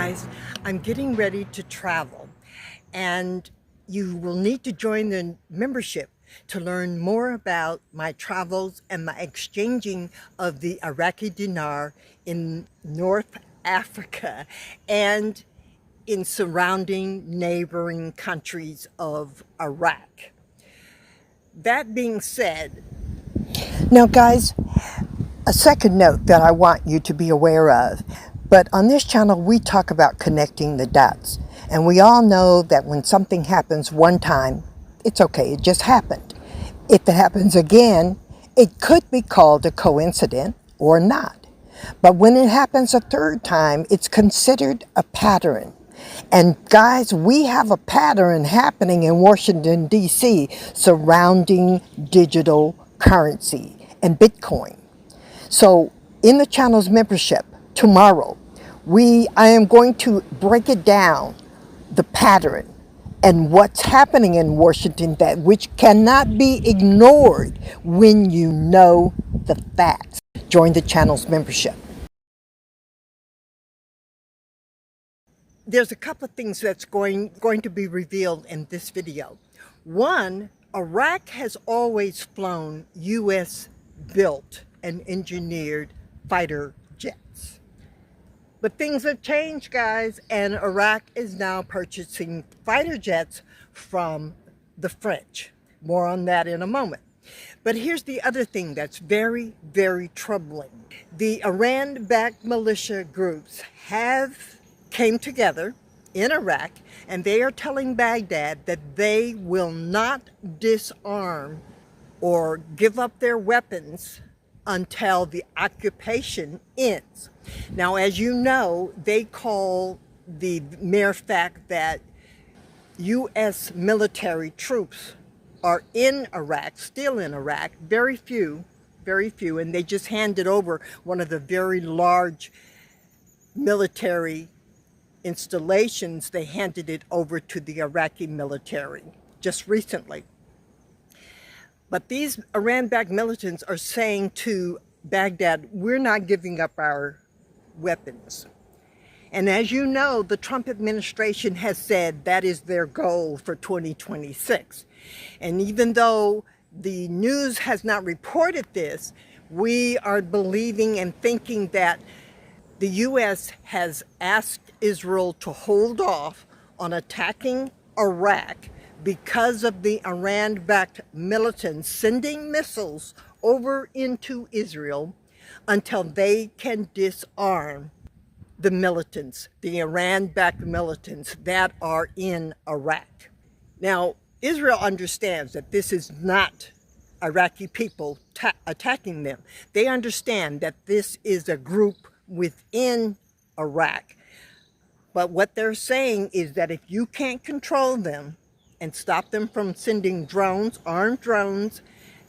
guys, I'm getting ready to travel, and you will need to join the membership to learn more about my travels and my exchanging of the Iraqi dinar in North Africa and in surrounding neighboring countries of Iraq. That being said, now guys, a second note that I want you to be aware of. But on this channel, we talk about connecting the dots. And we all know that when something happens one time, it's okay, it just happened. If it happens again, it could be called a coincidence or not. But when it happens a third time, it's considered a pattern. And guys, we have a pattern happening in Washington, D.C. surrounding digital currency and Bitcoin. So in the channel's membership tomorrow, I am going to break it down, the pattern and what's happening in Washington, which cannot be ignored when you know the facts. Join the channel's membership. There's a couple of things that's going to be revealed in this video. One, Iraq has always flown U.S. built and engineered fighter jets. But things have changed, guys, and Iraq is now purchasing fighter jets from the French. More on that in a moment. But here's the other thing that's very, very troubling. The Iran-backed militia groups came together in Iraq, and they are telling Baghdad that they will not disarm or give up their weapons until the occupation ends. Now, as you know, they call the mere fact that U.S. military troops are in Iraq, still in Iraq, very few, and they just handed over one of the very large military installations. They handed it over to the Iraqi military just recently. But these Iran-backed militants are saying to Baghdad, we're not giving up our weapons. And as you know, the Trump administration has said that is their goal for 2026. And even though the news has not reported this, we are believing and thinking that the U.S. has asked Israel to hold off on attacking Iraq because of the Iran-backed militants sending missiles over into Israel until they can disarm the militants, the Iran-backed militants that are in Iraq. Now, Israel understands that this is not Iraqi people attacking them. They understand that this is a group within Iraq. But what they're saying is that if you can't control them and stop them from sending drones, armed drones,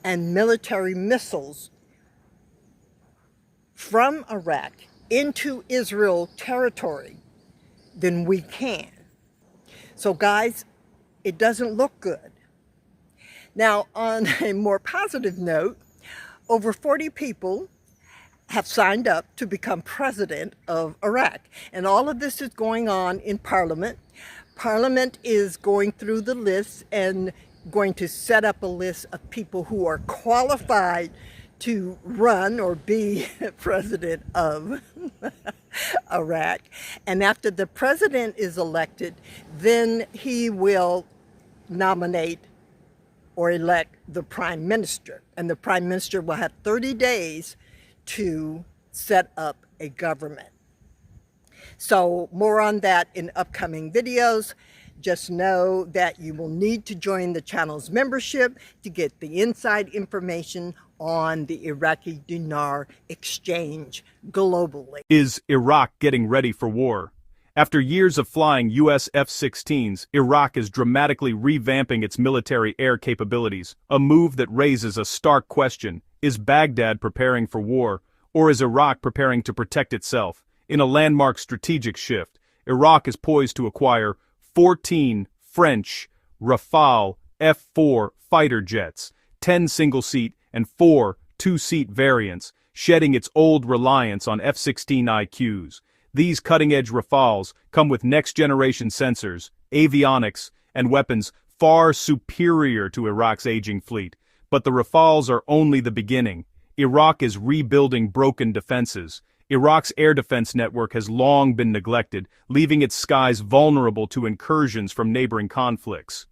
and military missiles from Iraq into Israel territory, then we can. So guys, it doesn't look good. Now, on a more positive note, over 40 people have signed up to become president of Iraq. And all of this is going on in Parliament. Parliament is going through the list and going to set up a list of people who are qualified to run or be president of Iraq. And after the president is elected, then he will nominate or elect the prime minister. And the prime minister will have 30 days to set up a government. So more on that in upcoming videos. Just know that you will need to join the channel's membership to get the inside information on the Iraqi dinar exchange globally. Is Iraq getting ready for war? After years of flying U.S. F-16s, Iraq is dramatically revamping its military air capabilities, a move that raises a stark question. Is Baghdad preparing for war, or is Iraq preparing to protect itself? In a landmark strategic shift, Iraq is poised to acquire 14 French Rafale F4 fighter jets, 10 single-seat and 4 two-seat variants, shedding its old reliance on F-16 IQs. These cutting-edge Rafales come with next-generation sensors, avionics, and weapons far superior to Iraq's aging fleet. But the Rafales are only the beginning. Iraq is rebuilding broken defenses. Iraq's air defense network has long been neglected, leaving its skies vulnerable to incursions from neighboring conflicts.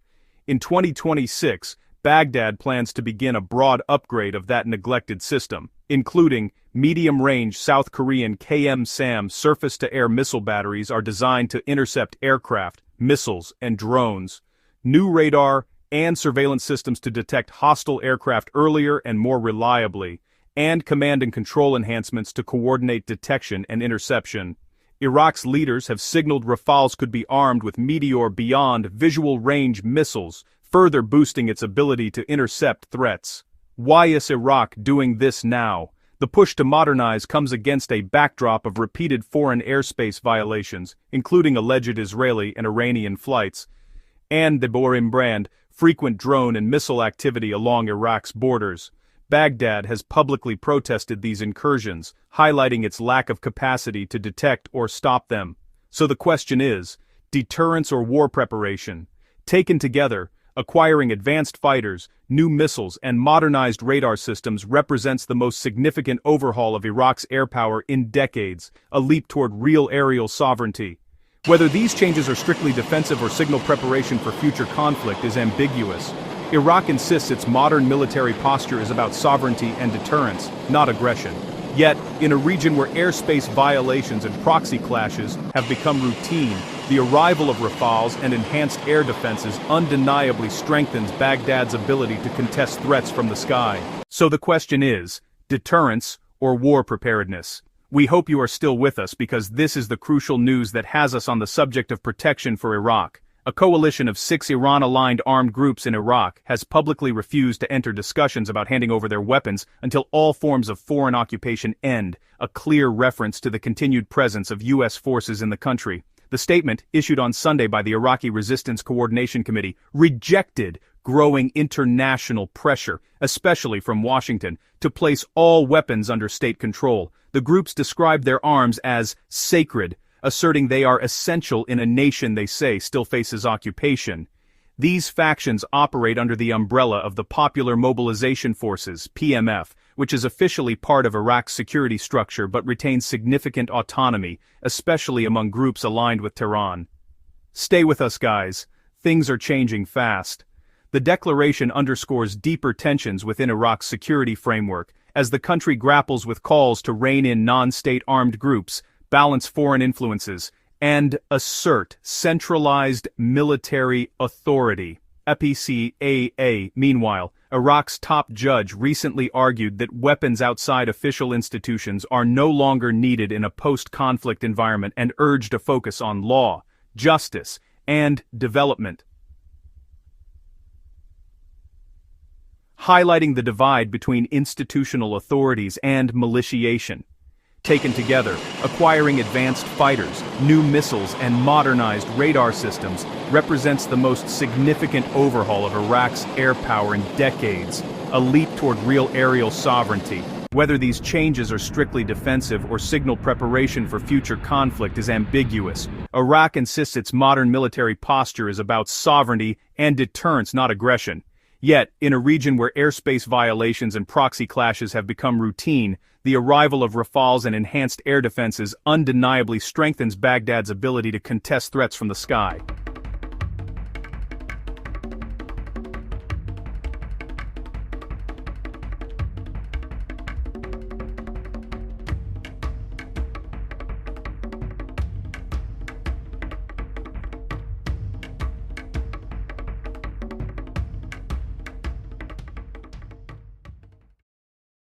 In 2026, Baghdad plans to begin a broad upgrade of that neglected system, including medium-range South Korean KM-SAM surface-to-air missile batteries are designed to intercept aircraft, missiles, and drones. New radar and surveillance systems to detect hostile aircraft earlier and more reliably, and command and control enhancements to coordinate detection and interception. Iraq's leaders have signaled Rafales could be armed with Meteor Beyond visual-range missiles, further boosting its ability to intercept threats. Why is Iraq doing this now? The push to modernize comes against a backdrop of repeated foreign airspace violations, including alleged Israeli and Iranian flights, and the Borim brand, frequent drone and missile activity along Iraq's borders. Baghdad has publicly protested these incursions, highlighting its lack of capacity to detect or stop them. So the question is, deterrence or war preparation? Taken together, acquiring advanced fighters, new missiles, and modernized radar systems represents the most significant overhaul of Iraq's air power in decades, a leap toward real aerial sovereignty. Whether these changes are strictly defensive or signal preparation for future conflict is ambiguous. Iraq insists its modern military posture is about sovereignty and deterrence, not aggression. Yet, in a region where airspace violations and proxy clashes have become routine, the arrival of Rafales and enhanced air defenses undeniably strengthens Baghdad's ability to contest threats from the sky. So the question is, deterrence or war preparedness? We hope you are still with us because this is the crucial news that has us on the subject of protection for Iraq. A coalition of 6 Iran-aligned armed groups in Iraq has publicly refused to enter discussions about handing over their weapons until all forms of foreign occupation end, a clear reference to the continued presence of U.S. forces in the country. The statement, issued on Sunday by the Iraqi Resistance Coordination Committee, rejected growing international pressure, especially from Washington, to place all weapons under state control. The groups described their arms as sacred, asserting they are essential in a nation they say still faces occupation. These factions operate under the umbrella of the Popular Mobilization Forces, PMF, which is officially part of Iraq's security structure but retains significant autonomy, especially among groups aligned with Tehran. Stay with us, guys. Things are changing fast. The declaration underscores deeper tensions within Iraq's security framework, as the country grapples with calls to rein in non-state armed groups, balance foreign influences, and assert centralized military authority. EPCAA. Meanwhile, Iraq's top judge recently argued that weapons outside official institutions are no longer needed in a post-conflict environment and urged a focus on law, justice, and development, highlighting the divide between institutional authorities and militiation. Taken together, acquiring advanced fighters, new missiles, and modernized radar systems represents the most significant overhaul of Iraq's air power in decades, a leap toward real aerial sovereignty. Whether these changes are strictly defensive or signal preparation for future conflict is ambiguous. Iraq insists its modern military posture is about sovereignty and deterrence, not aggression. Yet, in a region where airspace violations and proxy clashes have become routine, the arrival of Rafales and enhanced air defenses undeniably strengthens Baghdad's ability to contest threats from the sky.